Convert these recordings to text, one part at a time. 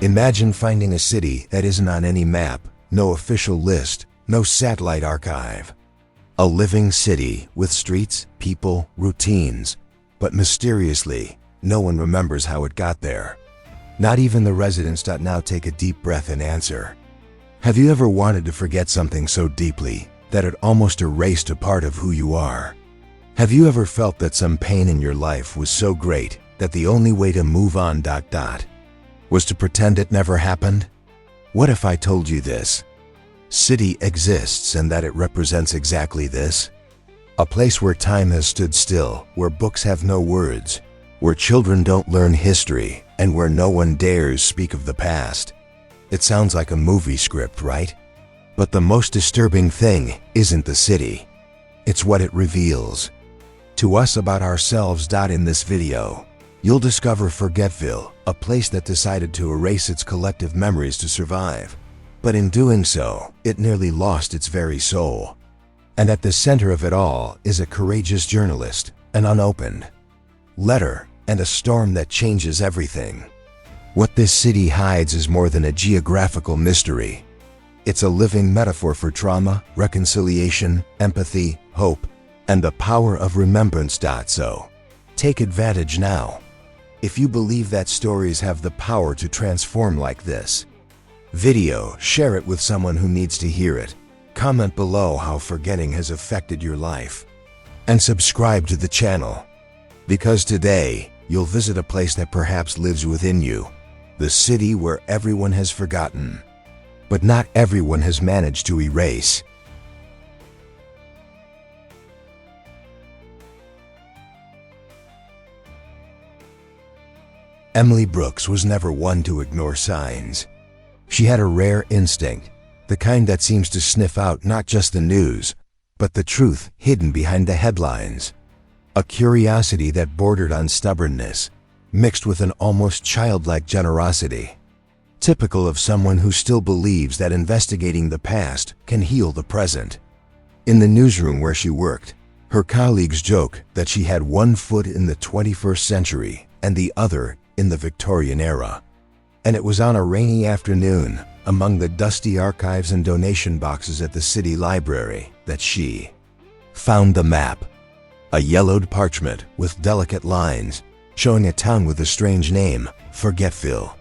Imagine finding a city that isn't on any map, no official list, no satellite archive. A living city with streets, people, routines, but mysteriously, no one remembers how it got there. Not even the residents. Now take a deep breath and answer. Have you ever wanted to forget something so deeply that it almost erased a part of who you are? Have you ever felt that some pain in your life was so great that the only way to move on was to pretend it never happened? What if I told you this city exists and that it represents exactly this? A place where time has stood still, where books have no words, where children don't learn history, and where no one dares speak of the past. It sounds like a movie script, right? But the most disturbing thing isn't the city. It's what it reveals to us about ourselves. In this video, you'll discover Forgetville, a place that decided to erase its collective memories to survive. But in doing so, it nearly lost its very soul. And at the center of it all is a courageous journalist, an unopened letter, and a storm that changes everything. What this city hides is more than a geographical mystery. It's a living metaphor for trauma, reconciliation, empathy, hope, and the power of remembrance. So, take advantage now. If you believe that stories have the power to transform like this video, share it with someone who needs to hear it. Comment below how forgetting has affected your life. And subscribe to the channel. Because today, you'll visit a place that perhaps lives within you. The city where everyone has forgotten, but not everyone has managed to erase. Emily Brooks was never one to ignore signs. She had a rare instinct, the kind that seems to sniff out not just the news, but the truth hidden behind the headlines. A curiosity that bordered on stubbornness, mixed with an almost childlike generosity. Typical of someone who still believes that investigating the past can heal the present. In the newsroom where she worked, her colleagues joke that she had one foot in the 21st century and the other in the Victorian era. And it was on a rainy afternoon, among the dusty archives and donation boxes at the city library, that she found the map. A yellowed parchment with delicate lines, showing a town with a strange name, Forgetville.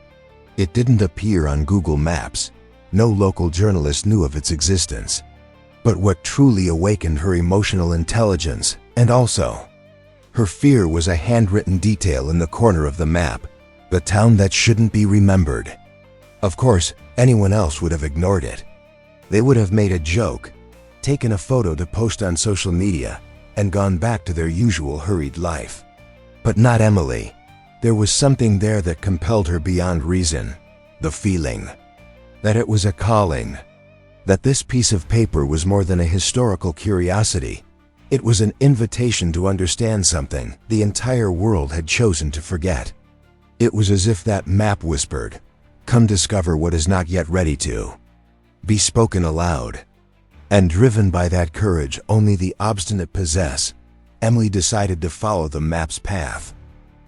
It didn't appear on Google Maps. No local journalist knew of its existence. But what truly awakened her emotional intelligence, and also her fear, was a handwritten detail in the corner of the map. The town that shouldn't be remembered. Of course, anyone else would have ignored it. They would have made a joke, taken a photo to post on social media, and gone back to their usual hurried life. But not Emily. There was something there that compelled her beyond reason. The feeling that it was a calling. That this piece of paper was more than a historical curiosity. It was an invitation to understand something the entire world had chosen to forget. It was as if that map whispered, "Come discover what is not yet ready to be spoken aloud." And driven by that courage only the obstinate possess, Emily decided to follow the map's path.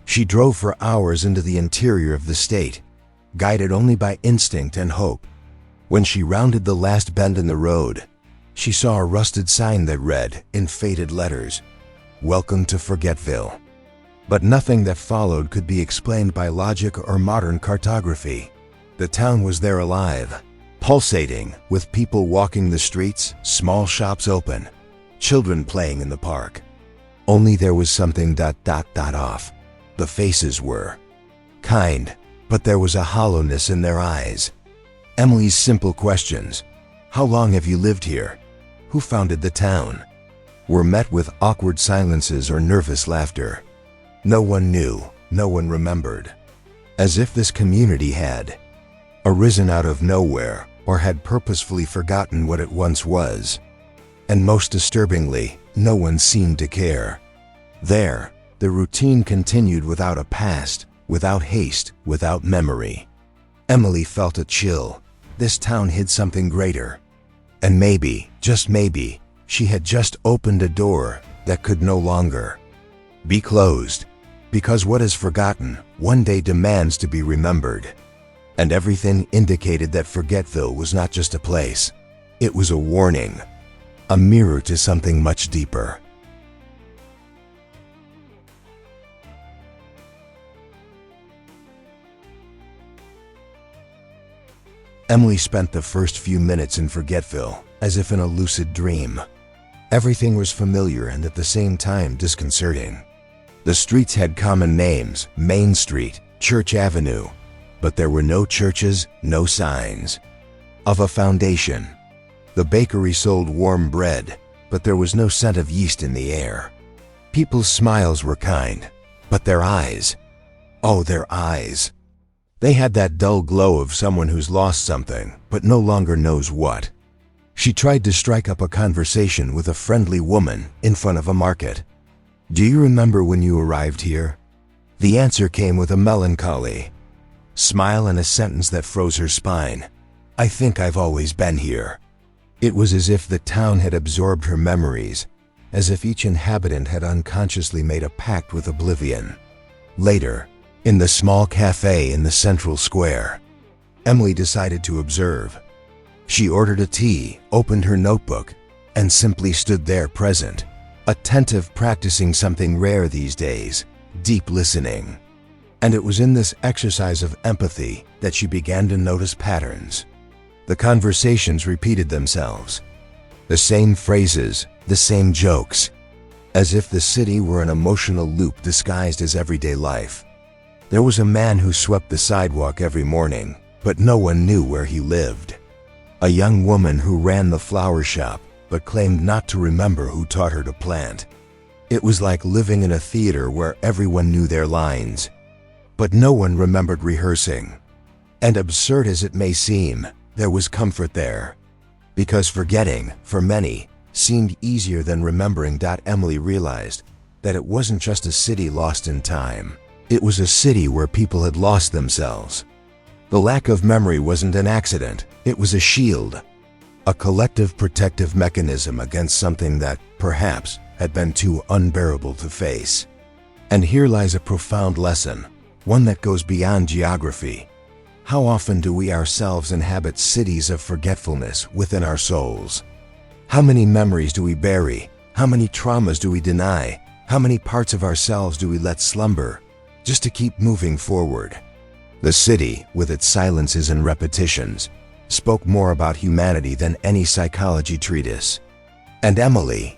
She drove for hours into the interior of the state, guided only by instinct and hope. When she rounded the last bend in the road, she saw a rusted sign that read, in faded letters, "Welcome to Forgetville." But nothing that followed could be explained by logic or modern cartography. The town was there, alive, pulsating, with people walking the streets, small shops open, children playing in the park. Only there was something off. The faces were kind, but there was a hollowness in their eyes. Emily's simple questions, "How long have you lived here? Who founded the town?" were met with awkward silences or nervous laughter. No one knew, no one remembered. As if this community had arisen out of nowhere or had purposefully forgotten what it once was. And most disturbingly, no one seemed to care. There, the routine continued without a past, without haste, without memory. Emily felt a chill. This town hid something greater. And maybe, just maybe, she had just opened a door that could no longer be closed. Because what is forgotten one day demands to be remembered. and everything indicated that Forgetville was not just a place. It was a warning, a mirror to something much deeper. Emily spent the first few minutes in Forgetville as if in a lucid dream. Everything was familiar and at the same time disconcerting. The streets had common names: Main Street, Church Avenue, but there were no churches, no signs of a foundation. The bakery sold warm bread, but there was no scent of yeast in the air. People's smiles were kind, but their eyes, oh, their eyes. They had that dull glow of someone who's lost something, but no longer knows what. She tried to strike up a conversation with a friendly woman in front of a market. "Do you remember when you arrived here?" The answer came with a melancholy smile and a sentence that froze her spine. "I think I've always been here." It was as if the town had absorbed her memories, as if each inhabitant had unconsciously made a pact with oblivion. Later, in the small cafe in the central square, Emily decided to observe. She ordered a tea, opened her notebook, and simply stood there present, attentive, practicing something rare these days: deep listening. And it was in this exercise of empathy that she began to notice patterns. The conversations repeated themselves. The same phrases, the same jokes, as if the city were an emotional loop disguised as everyday life. There was a man who swept the sidewalk every morning, but no one knew where he lived. A young woman who ran the flower shop, but claimed not to remember who taught her to plant. It was like living in a theater where everyone knew their lines, but no one remembered rehearsing. And absurd as it may seem, there was comfort there. Because forgetting, for many, seemed easier than remembering. Emily realized that it wasn't just a city lost in time. It was a city where people had lost themselves. The lack of memory wasn't an accident, it was a shield, a collective protective mechanism against something that, perhaps, had been too unbearable to face. And here lies a profound lesson, one that goes beyond geography. How often do we ourselves inhabit cities of forgetfulness within our souls? How many memories do we bury? How many traumas do we deny? How many parts of ourselves do we let slumber, just to keep moving forward? The city, with its silences and repetitions, spoke more about humanity than any psychology treatise. And Emily,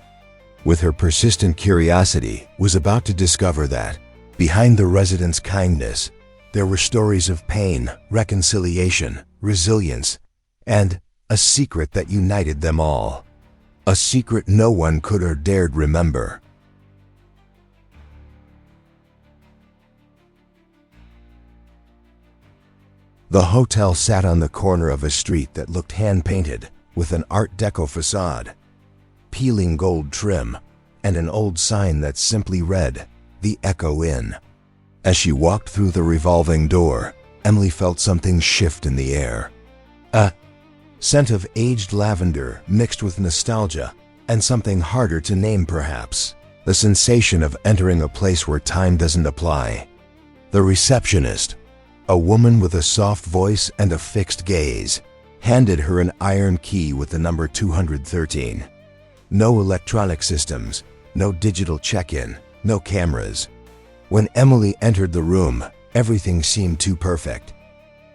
with her persistent curiosity, was about to discover that, behind the residents' kindness, there were stories of pain, reconciliation, resilience, and a secret that united them all. A secret no one could or dared remember. The hotel sat on the corner of a street that looked hand-painted, with an Art Deco facade, peeling gold trim, and an old sign that simply read, "The Echo Inn." As she walked through the revolving door, Emily felt something shift in the air. A scent of aged lavender mixed with nostalgia, and something harder to name perhaps. The sensation of entering a place where time doesn't apply. The receptionist, a woman with a soft voice and a fixed gaze, handed her an iron key with the number 213. No electronic systems, no digital check-in, no cameras. When Emily entered the room, everything seemed too perfect.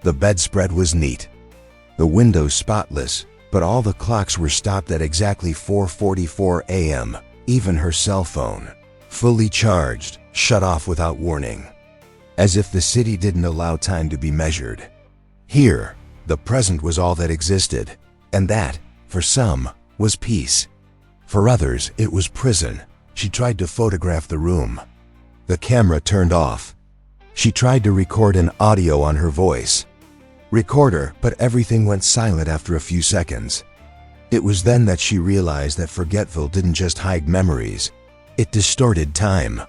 The bedspread was neat, the windows spotless, but all the clocks were stopped at exactly 4:44 a.m., even her cell phone, fully charged, shut off without warning. As if the city didn't allow time to be measured. Here, the present was all that existed, and that, for some, was peace. For others, it was prison. She tried to photograph the room. The camera turned off. She tried to record an audio on her voice. Recorder, but everything went silent after a few seconds. It was then that she realized that Forgetville didn't just hide memories, it distorted time.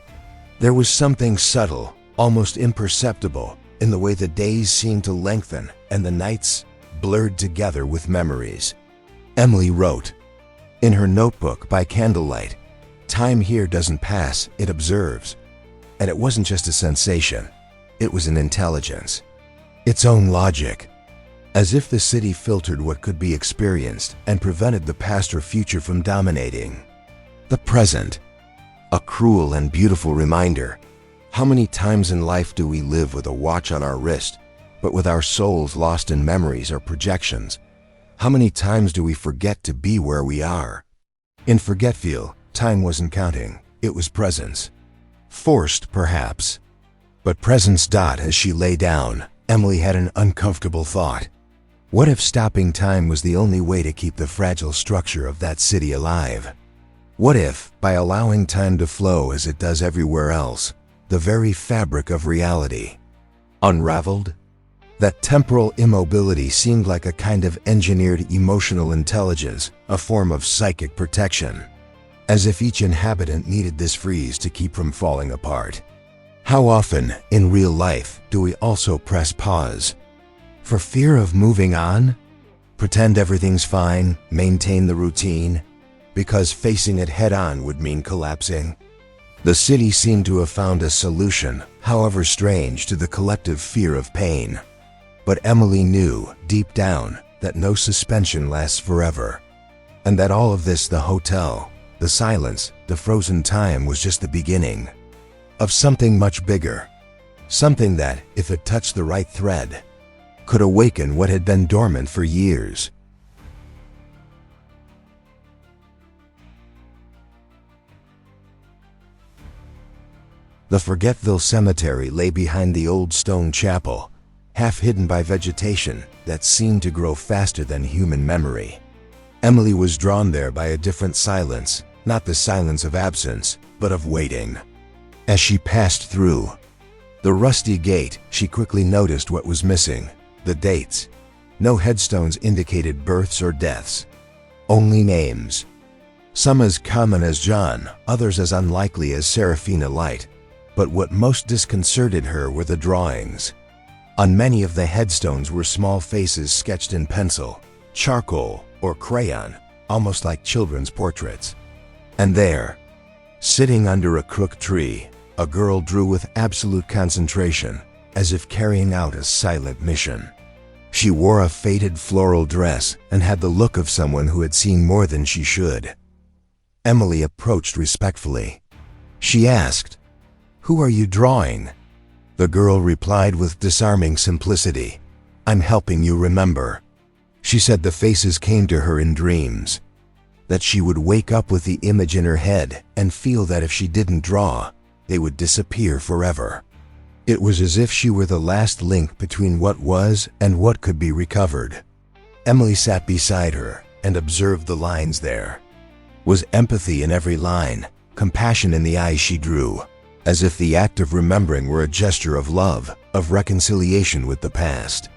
There was something subtle, almost imperceptible, in the way the days seemed to lengthen and the nights blurred together with memories. Emily wrote in her notebook by candlelight, "Time here doesn't pass, it observes." And it wasn't just a sensation, it was an intelligence. its own logic, as if the city filtered what could be experienced and prevented the past or future from dominating. The present, a cruel and beautiful reminder. How many times in life do we live with a watch on our wrist, but with our souls lost in memories or projections? How many times do we forget to be where we are? In Forgetville, time wasn't counting, it was presence. Forced, perhaps. But presence. As she lay down, Emily had an uncomfortable thought. What if stopping time was the only way to keep the fragile structure of that city alive? What if, by allowing time to flow as it does everywhere else, the very fabric of reality unraveled? That temporal immobility seemed like a kind of engineered emotional intelligence, a form of psychic protection, as if each inhabitant needed this freeze to keep from falling apart. How often, in real life, do we also press pause? For fear of moving on? Pretend everything's fine, maintain the routine, because facing it head-on would mean collapsing. The city seemed to have found a solution, however strange, to the collective fear of pain. But Emily knew, deep down, that no suspension lasts forever, and that all of this, the hotel, the silence, the frozen time, was just the beginning of something much bigger. Something that, if it touched the right thread, could awaken what had been dormant for years. The Forgetville cemetery lay behind the old stone chapel, half hidden by vegetation that seemed to grow faster than human memory. Emily was drawn there by a different silence, not the silence of absence, but of waiting. As she passed through the rusty gate, she quickly noticed what was missing: the dates. No headstones indicated births or deaths, only names. Some as common as John, others as unlikely as Serafina Light. But what most disconcerted her were the drawings. On many of the headstones were small faces sketched in pencil, charcoal, or crayon, almost like children's portraits. And there, sitting under a crook tree, a girl drew with absolute concentration, as if carrying out a silent mission. She wore a faded floral dress and had the look of someone who had seen more than she should. Emily approached respectfully. She asked, "Who are you drawing?" The girl replied with disarming simplicity, "I'm helping you remember." She said the faces came to her in dreams, that she would wake up with the image in her head and feel that if she didn't draw, they would disappear forever. It was as if she were the last link between what was and what could be recovered. Emily sat beside her and observed the lines there. Was empathy in every line, compassion in the eyes she drew, as if the act of remembering were a gesture of love, of reconciliation with the past.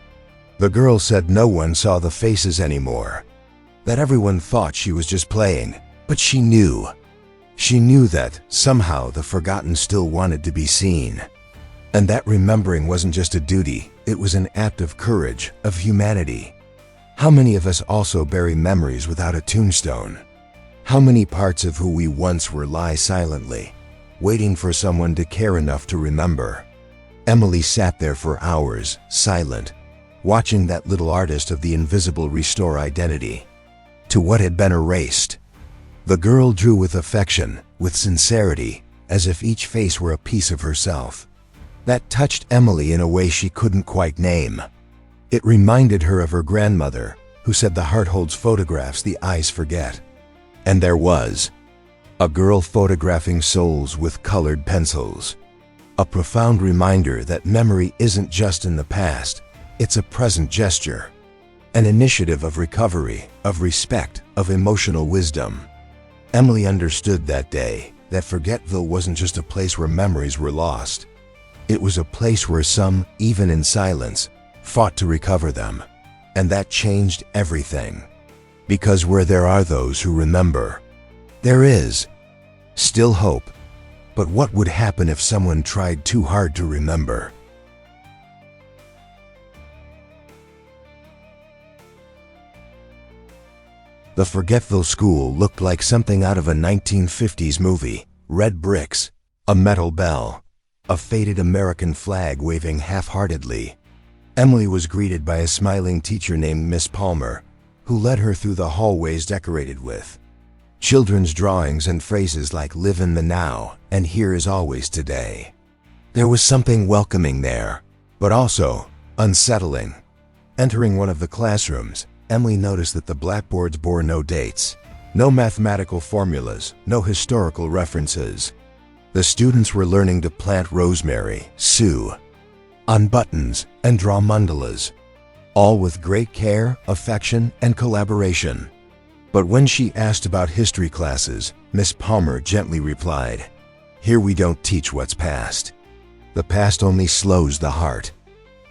The girl said no one saw the faces anymore, that everyone thought she was just playing, but she knew. She knew that, somehow, the forgotten still wanted to be seen. And that remembering wasn't just a duty, it was an act of courage, of humanity. How many of us also bury memories without a tombstone? How many parts of who we once were lie silently, waiting for someone to care enough to remember? Emily sat there for hours, silent, watching that little artist of the invisible restore identity to what had been erased. The girl drew with affection, with sincerity, as if each face were a piece of herself. That touched Emily in a way she couldn't quite name. It reminded her of her grandmother, who said the heart holds photographs the eyes forget. And there was a girl photographing souls with colored pencils. A profound reminder that memory isn't just in the past, it's a present gesture. An initiative of recovery, of respect, of emotional wisdom. Emily understood that day that Forgetville wasn't just a place where memories were lost. It was a place where some, even in silence, fought to recover them. And that changed everything. Because where there are those who remember, there is still hope. But what would happen if someone tried too hard to remember? The Forgetville school looked like something out of a 1950s movie. Red bricks, a metal bell, a faded American flag waving half-heartedly. Emily was greeted by a smiling teacher named Miss Palmer, who led her through the hallways decorated with children's drawings and phrases like "live in the now" and "here is always today." There was something welcoming there, but also unsettling. Entering one of the classrooms, Emily noticed that the blackboards bore no dates, no mathematical formulas, no historical references. The students were learning to plant rosemary, sew on buttons, and draw mandalas, all with great care, affection, and collaboration. But when she asked about history classes, Miss Palmer gently replied, "Here we don't teach what's past. The past only slows the heart."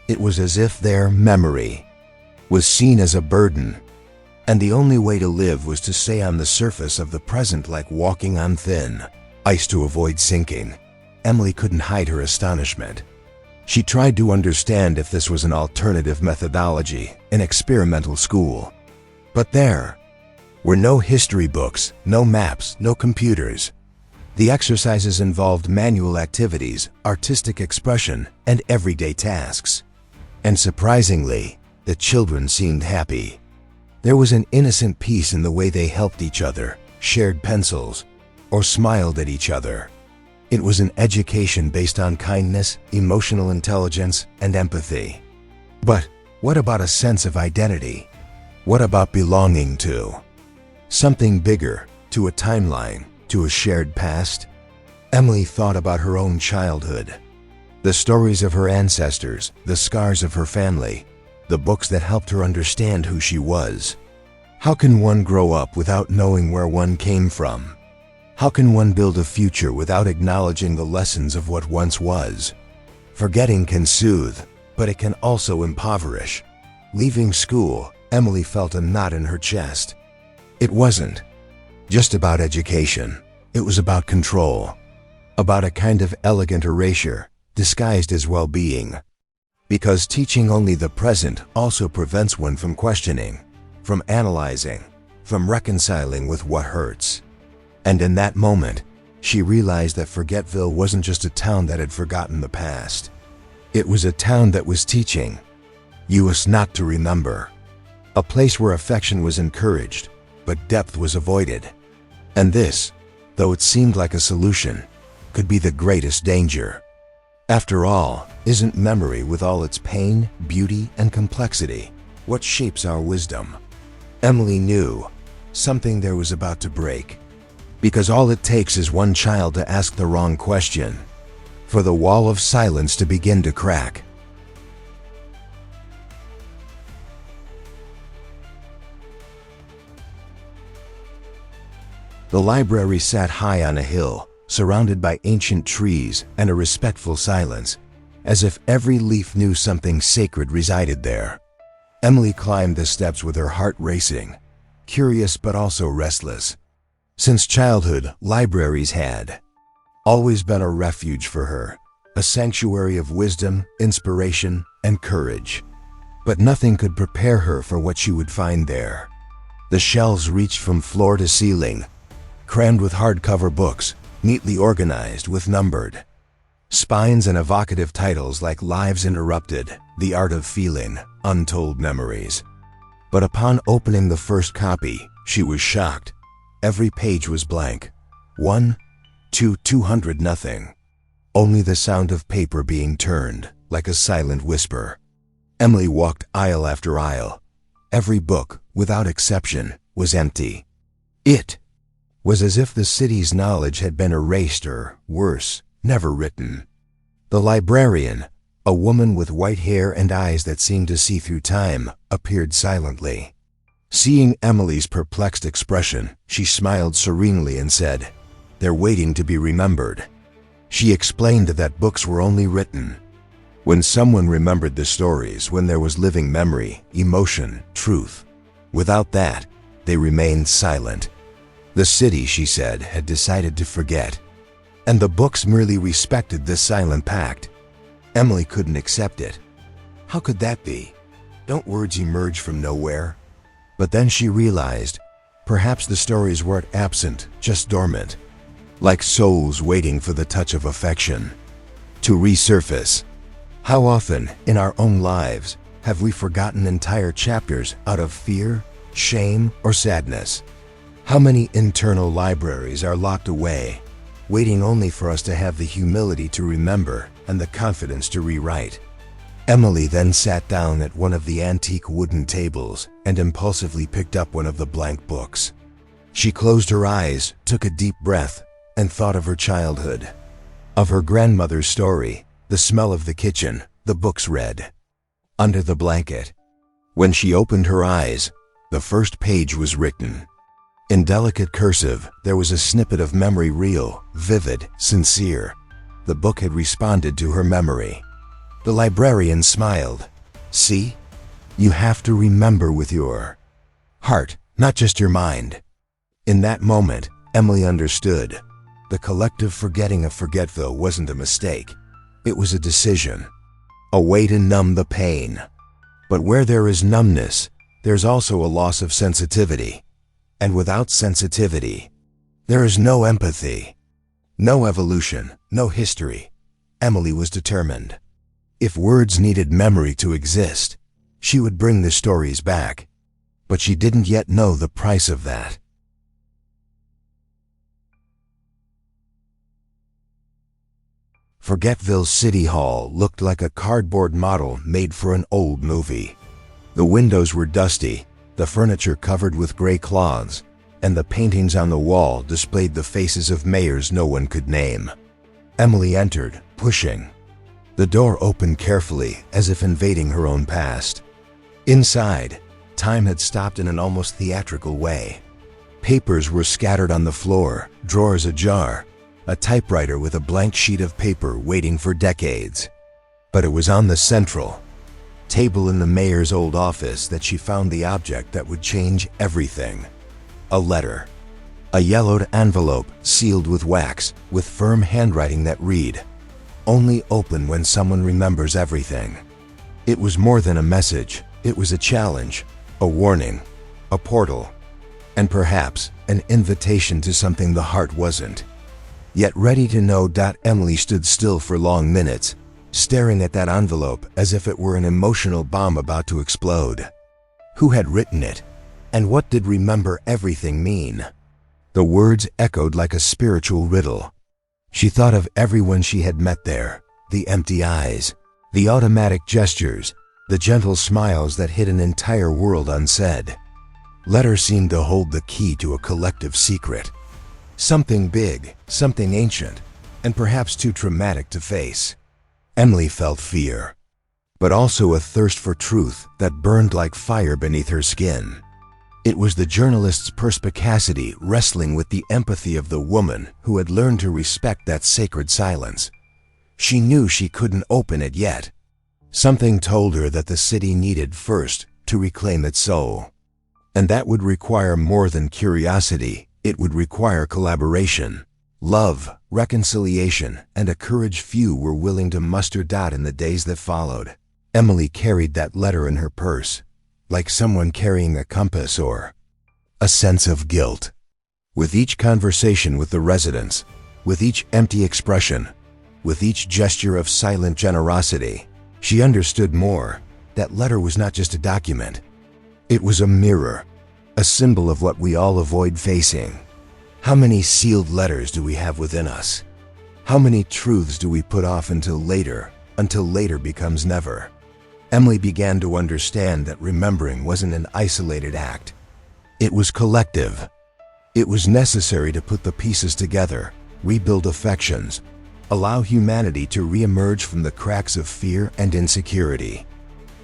It was as if their memory was seen as a burden, and the only way to live was to stay on the surface of the present like walking on thin ice to avoid sinking. Emily couldn't hide her astonishment. She tried to understand if this was an alternative methodology, an experimental school. But there were no history books, no maps, no computers. The exercises involved manual activities, artistic expression, and everyday tasks. And surprisingly, the children seemed happy. There was an innocent peace in the way they helped each other, shared pencils, or smiled at each other. It was an education based on kindness, emotional intelligence, and empathy. But what about a sense of identity? What about belonging to something bigger, to a timeline, to a shared past? Emily thought about her own childhood, the stories of her ancestors, the scars of her family, the books that helped her understand who she was. How can one grow up without knowing where one came from? How can one build a future without acknowledging the lessons of what once was? Forgetting can soothe, but it can also impoverish. Leaving school, Emily felt a knot in her chest. It wasn't just about education. It was about control, about a kind of elegant erasure disguised as well-being. Because teaching only the present also prevents one from questioning, from analyzing, from reconciling with what hurts. And in that moment, she realized that Forgetville wasn't just a town that had forgotten the past. It was a town that was teaching us not to remember. A place where affection was encouraged, but depth was avoided. And this, though it seemed like a solution, could be the greatest danger. After all, isn't memory, with all its pain, beauty, and complexity, what shapes our wisdom? Emily knew something there was about to break. Because all it takes is one child to ask the wrong question, for the wall of silence to begin to crack. The library sat high on a hill, surrounded by ancient trees and a respectful silence, as if every leaf knew something sacred resided there. Emily climbed the steps with her heart racing, curious but also restless. Since childhood, libraries had always been a refuge for her, a sanctuary of wisdom, inspiration, and courage. But nothing could prepare her for what she would find there. The shelves reached from floor to ceiling, crammed with hardcover books, neatly organized with numbered spines and evocative titles like Lives Interrupted, The Art of Feeling, Untold Memories. But upon opening the first copy, she was shocked. Every page was blank. 1, 2, 200, nothing. Only the sound of paper being turned, like a silent whisper. Emily walked aisle after aisle. Every book, without exception, was empty. It was as if the city's knowledge had been erased or, worse, never written. The librarian, a woman with white hair and eyes that seemed to see through time, appeared silently. Seeing Emily's perplexed expression, she smiled serenely and said, "They're waiting to be remembered." She explained that books were only written when someone remembered the stories, when there was living memory, emotion, truth. Without that, they remained silent. The city, she said, had decided to forget, and the books merely respected this silent pact. Emily couldn't accept it. How could that be? Don't words emerge from nowhere? But then she realized, perhaps the stories weren't absent, just dormant, like souls waiting for the touch of affection to resurface. How often, in our own lives, have we forgotten entire chapters out of fear, shame, or sadness? How many internal libraries are locked away, waiting only for us to have the humility to remember and the confidence to rewrite? Emily then sat down at one of the antique wooden tables and impulsively picked up one of the blank books. She closed her eyes, took a deep breath, and thought of her childhood. Of her grandmother's story, the smell of the kitchen, the books read. Under the blanket. When she opened her eyes, the first page was written. In delicate cursive, there was a snippet of memory, real, vivid, sincere. The book had responded to her memory. The librarian smiled. See? You have to remember with your heart, not just your mind. In that moment, Emily understood. The collective forgetting of Forgetville wasn't a mistake. It was a decision. A way to numb the pain. But where there is numbness, there's also a loss of sensitivity. And without sensitivity, there is no empathy. No evolution, no history. Emily was determined. If words needed memory to exist, she would bring the stories back. But she didn't yet know the price of that. Forgetville City Hall looked like a cardboard model made for an old movie. The windows were dusty, the furniture covered with gray cloths, and the paintings on the wall displayed the faces of mayors no one could name. Emily entered, pushing. The door opened carefully, as if invading her own past. Inside, time had stopped in an almost theatrical way. Papers were scattered on the floor, drawers ajar, a typewriter with a blank sheet of paper waiting for decades. But it was on the central table in the mayor's old office that she found the object that would change everything. A letter. A yellowed envelope sealed with wax, with firm handwriting that read, "Only open when someone remembers everything." It was more than a message. It was a challenge, a warning, a portal, and perhaps an invitation to something the heart wasn't yet ready to know. Emily stood still for long minutes, staring at that envelope as if it were an emotional bomb about to explode. Who had written it? And what did remember everything mean? The words echoed like a spiritual riddle. She thought of everyone she had met there, the empty eyes, the automatic gestures, the gentle smiles that hid an entire world unsaid. Letters seemed to hold the key to a collective secret. Something big, something ancient, and perhaps too traumatic to face. Emily felt fear, but also a thirst for truth that burned like fire beneath her skin. It was the journalist's perspicacity wrestling with the empathy of the woman who had learned to respect that sacred silence. She knew she couldn't open it yet. Something told her that the city needed first to reclaim its soul. And that would require more than curiosity. It would require collaboration, love, reconciliation, and a courage few were willing to muster. In the days that followed, Emily carried that letter in her purse, like someone carrying a compass or a sense of guilt. With each conversation with the residents, with each empty expression, with each gesture of silent generosity, she understood more. That letter was not just a document. It was a mirror, a symbol of what we all avoid facing. How many sealed letters do we have within us? How many truths do we put off until later becomes never? Emily began to understand that remembering wasn't an isolated act. It was collective. It was necessary to put the pieces together, rebuild affections, allow humanity to re-emerge from the cracks of fear and insecurity.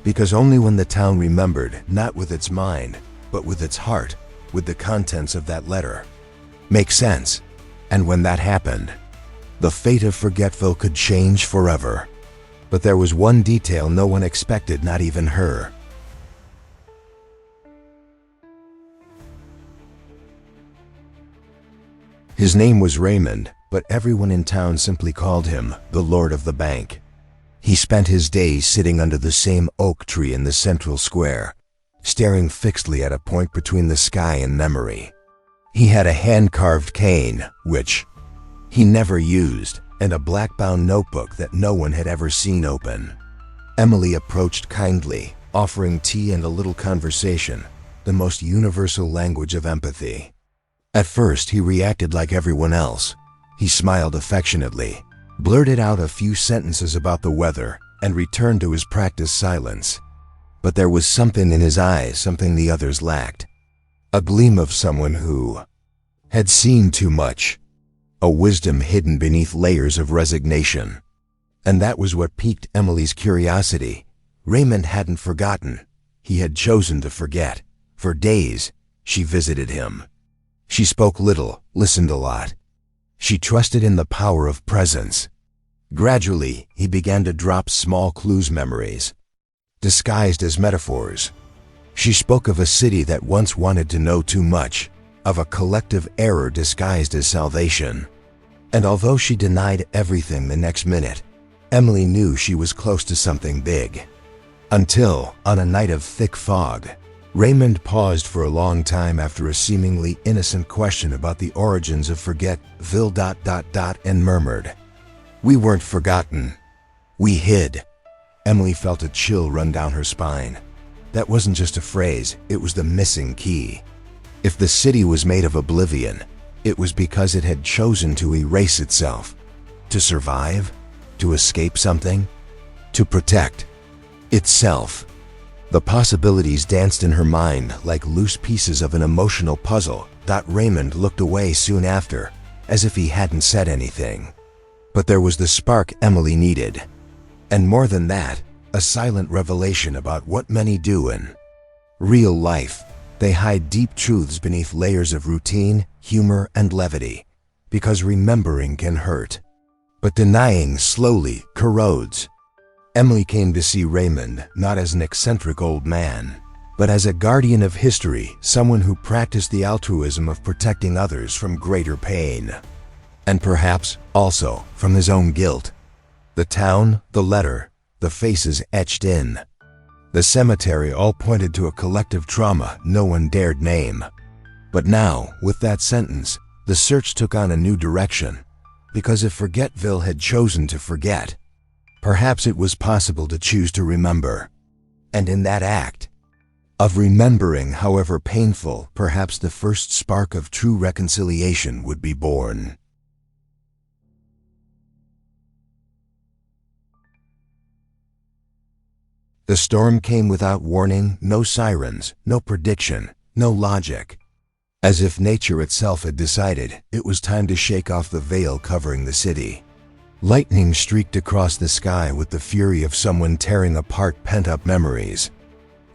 Because only when the town remembered, not with its mind, but with its heart, would the contents of that letter make sense. And when that happened, the fate of Forgetville could change forever. But there was one detail no one expected, not even her. His name was Raymond, but everyone in town simply called him the Lord of the Bank. He spent his days sitting under the same oak tree in the central square, staring fixedly at a point between the sky and memory. He had a hand-carved cane, which he never used, and a black-bound notebook that no one had ever seen open. Emily approached kindly, offering tea and a little conversation, the most universal language of empathy. At first, he reacted like everyone else. He smiled affectionately, blurted out a few sentences about the weather, and returned to his practiced silence. But there was something in his eyes, something the others lacked. A gleam of someone who had seen too much, a wisdom hidden beneath layers of resignation. And that was what piqued Emily's curiosity. Raymond hadn't forgotten. He had chosen to forget. For days, she visited him. She spoke little, listened a lot. She trusted in the power of presence. Gradually, he began to drop small clues, memories, disguised as metaphors. She spoke of a city that once wanted to know too much, of a collective error disguised as salvation. And although she denied everything the next minute, Emily knew she was close to something big. Until, on a night of thick fog, Raymond paused for a long time after a seemingly innocent question about the origins of Forgetville ... and murmured, "We weren't forgotten. We hid." Emily felt a chill run down her spine. That wasn't just a phrase, it was the missing key. If the city was made of oblivion, it was because it had chosen to erase itself, to survive, to escape something, to protect itself. The possibilities danced in her mind like loose pieces of an emotional puzzle. Raymond looked away soon after, as if he hadn't said anything. But there was the spark Emily needed. And more than that, a silent revelation about what many do in real life. They hide deep truths beneath layers of routine, humor, and levity, because remembering can hurt. But denying slowly corrodes. Emily came to see Raymond not as an eccentric old man, but as a guardian of history, someone who practiced the altruism of protecting others from greater pain. And perhaps, also, from his own guilt. The town, the letter, the faces etched in. The cemetery all pointed to a collective trauma no one dared name. But now, with that sentence, the search took on a new direction. Because if Forgetville had chosen to forget, perhaps it was possible to choose to remember. And in that act of remembering, however painful, perhaps the first spark of true reconciliation would be born. The storm came without warning, no sirens, no prediction, no logic. As if nature itself had decided it was time to shake off the veil covering the city. Lightning streaked across the sky with the fury of someone tearing apart pent-up memories.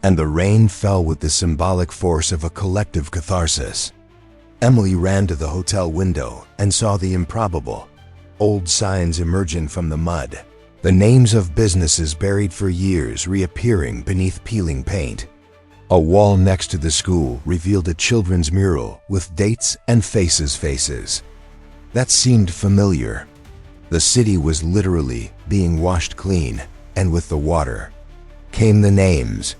And the rain fell with the symbolic force of a collective catharsis. Emily ran to the hotel window and saw the improbable. Old signs emerging from the mud. The names of businesses buried for years reappearing beneath peeling paint. A wall next to the school revealed a children's mural with dates and faces. That seemed familiar. The city was literally being washed clean, and with the water came the names.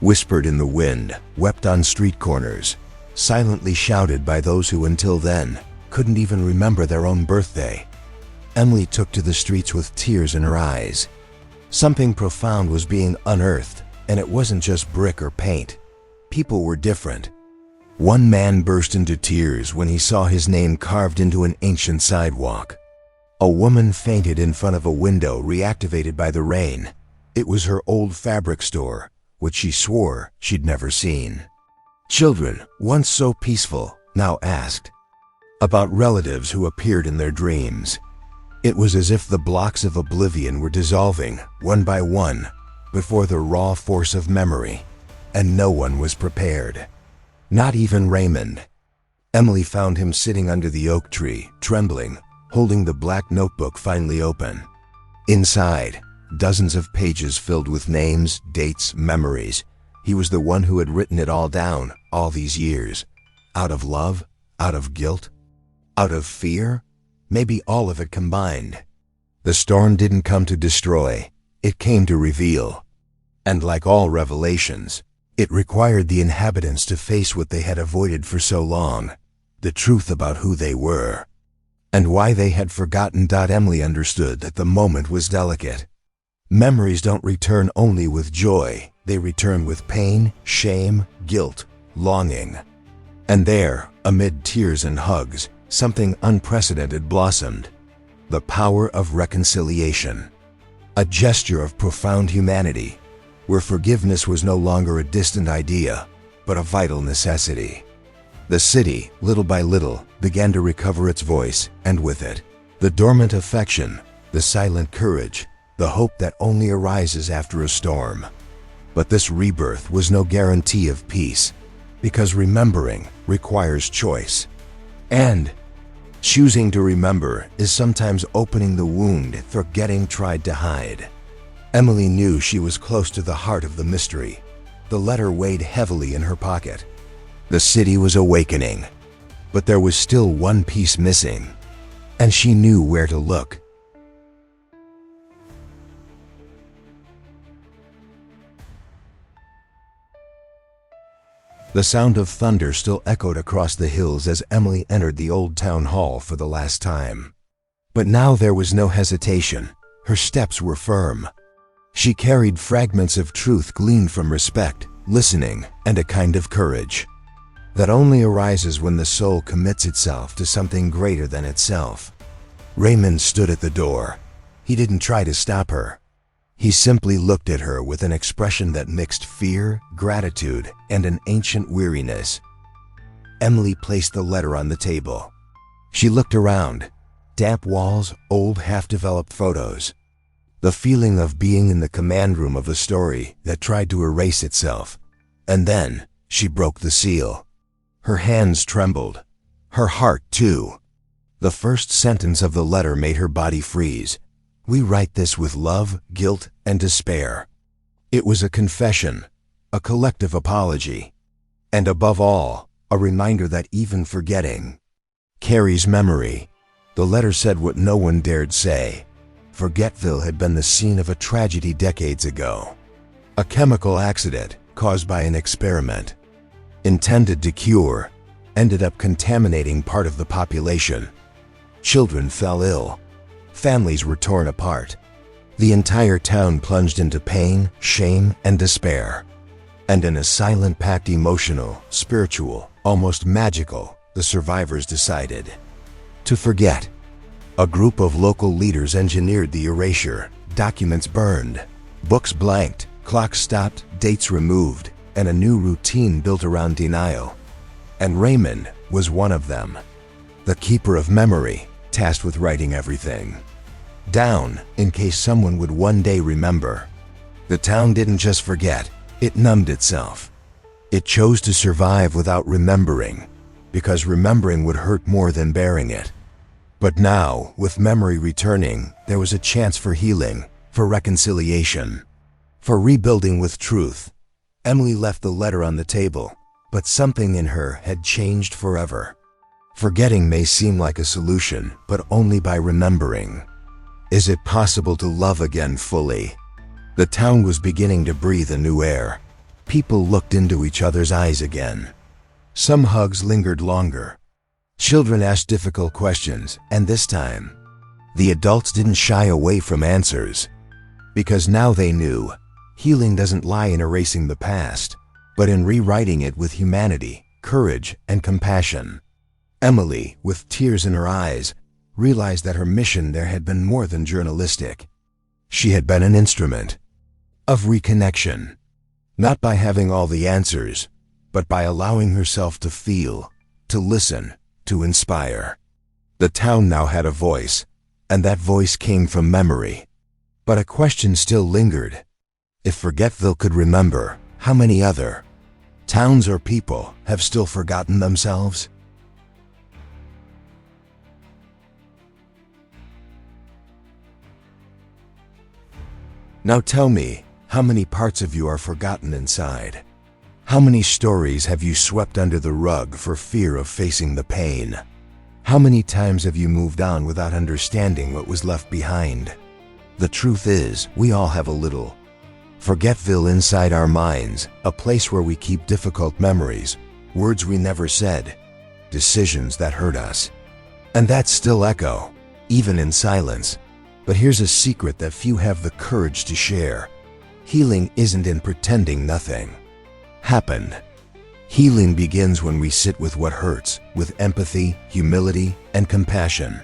Whispered in the wind, wept on street corners, silently shouted by those who until then couldn't even remember their own birthday. Emily took to the streets with tears in her eyes. Something profound was being unearthed, and it wasn't just brick or paint. People were different. One man burst into tears when he saw his name carved into an ancient sidewalk. A woman fainted in front of a window reactivated by the rain. It was her old fabric store, which she swore she'd never seen. Children, once so peaceful, now asked about relatives who appeared in their dreams. It was as if the blocks of oblivion were dissolving, one by one, before the raw force of memory, and no one was prepared. Not even Raymond. Emily found him sitting under the oak tree, trembling, holding the black notebook finally open. Inside, dozens of pages filled with names, dates, memories. He was the one who had written it all down, all these years. Out of love? Out of guilt? Out of fear? Maybe all of it combined. The storm didn't come to destroy, it came to reveal. And like all revelations, it required the inhabitants to face what they had avoided for so long, the truth about who they were, and why they had forgotten. Emily understood that the moment was delicate. Memories don't return only with joy, they return with pain, shame, guilt, longing. And there, amid tears and hugs, something unprecedented blossomed. The power of reconciliation. A gesture of profound humanity, where forgiveness was no longer a distant idea, but a vital necessity. The city, little by little, began to recover its voice, and with it, the dormant affection, the silent courage, the hope that only arises after a storm. But this rebirth was no guarantee of peace, because remembering requires choice. And choosing to remember is sometimes opening the wound forgetting tried to hide. Emily knew she was close to the heart of the mystery. The letter weighed heavily in her pocket. The city was awakening, but there was still one piece missing, and she knew where to look. The sound of thunder still echoed across the hills as Emily entered the old town hall for the last time. But now there was no hesitation. Her steps were firm. She carried fragments of truth gleaned from respect, listening, and a kind of courage that only arises when the soul commits itself to something greater than itself. Raymond stood at the door. He didn't try to stop her. He simply looked at her with an expression that mixed fear, gratitude, and an ancient weariness. Emily placed the letter on the table. She looked around. Damp walls, old half-developed photos. The feeling of being in the command room of a story that tried to erase itself. And then she broke the seal. Her hands trembled. Her heart, too. The first sentence of the letter made her body freeze. We write this with love, guilt, and despair. It was a confession, a collective apology, and above all, a reminder that even forgetting carries memory. The letter said what no one dared say. Forgetville had been the scene of a tragedy decades ago. A chemical accident caused by an experiment, intended to cure, ended up contaminating part of the population. Children fell ill. Families were torn apart. The entire town plunged into pain, shame, and despair. And in a silent pact, emotional, spiritual, almost magical, the survivors decided to forget. A group of local leaders engineered the erasure. Documents burned, books blanked, clocks stopped, dates removed, and a new routine built around denial. And Raymond was one of them, the keeper of memory, tasked with writing everything down in case someone would one day remember. The town didn't just forget, it numbed itself. It chose to survive without remembering, because remembering would hurt more than bearing it. But now, with memory returning, there was a chance for healing, for reconciliation, for rebuilding with truth. Emily left the letter on the table, but something in her had changed forever. Forgetting may seem like a solution, but only by remembering. Is it possible to love again fully? The town was beginning to breathe a new air. People looked into each other's eyes again. Some hugs lingered longer. Children asked difficult questions, and this time, the adults didn't shy away from answers. Because now they knew, healing doesn't lie in erasing the past, but in rewriting it with humanity, courage, and compassion. Emily, with tears in her eyes, realized that her mission there had been more than journalistic. She had been an instrument of reconnection, not by having all the answers, but by allowing herself to feel, to listen, to inspire. The town now had a voice, and that voice came from memory. But a question still lingered. If Forgetville could remember, how many other towns or people have still forgotten themselves? Now tell me, how many parts of you are forgotten inside? How many stories have you swept under the rug for fear of facing the pain? How many times have you moved on without understanding what was left behind? The truth is, we all have a little Forgetville inside our minds, a place where we keep difficult memories, words we never said, decisions that hurt us. And that still echo, even in silence. But here's a secret that few have the courage to share. Healing isn't in pretending nothing happened. Healing begins when we sit with what hurts, with empathy, humility, and compassion.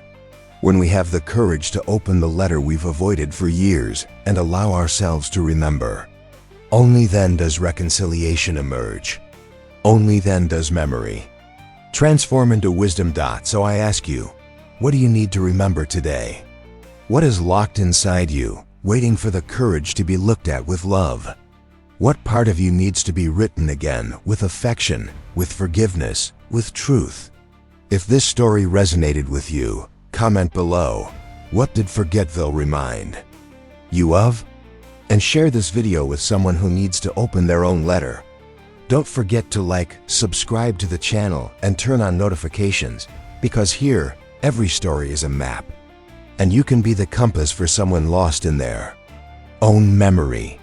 When we have the courage to open the letter we've avoided for years and allow ourselves to remember. Only then does reconciliation emerge. Only then does memory transform into wisdom. So I ask you, what do you need to remember today? What is locked inside you, waiting for the courage to be looked at with love? What part of you needs to be written again with affection, with forgiveness, with truth? If this story resonated with you, comment below. What did Forgetville remind you of? And share this video with someone who needs to open their own letter. Don't forget to like, subscribe to the channel, and turn on notifications, because here, every story is a map. And you can be the compass for someone lost in their own memory.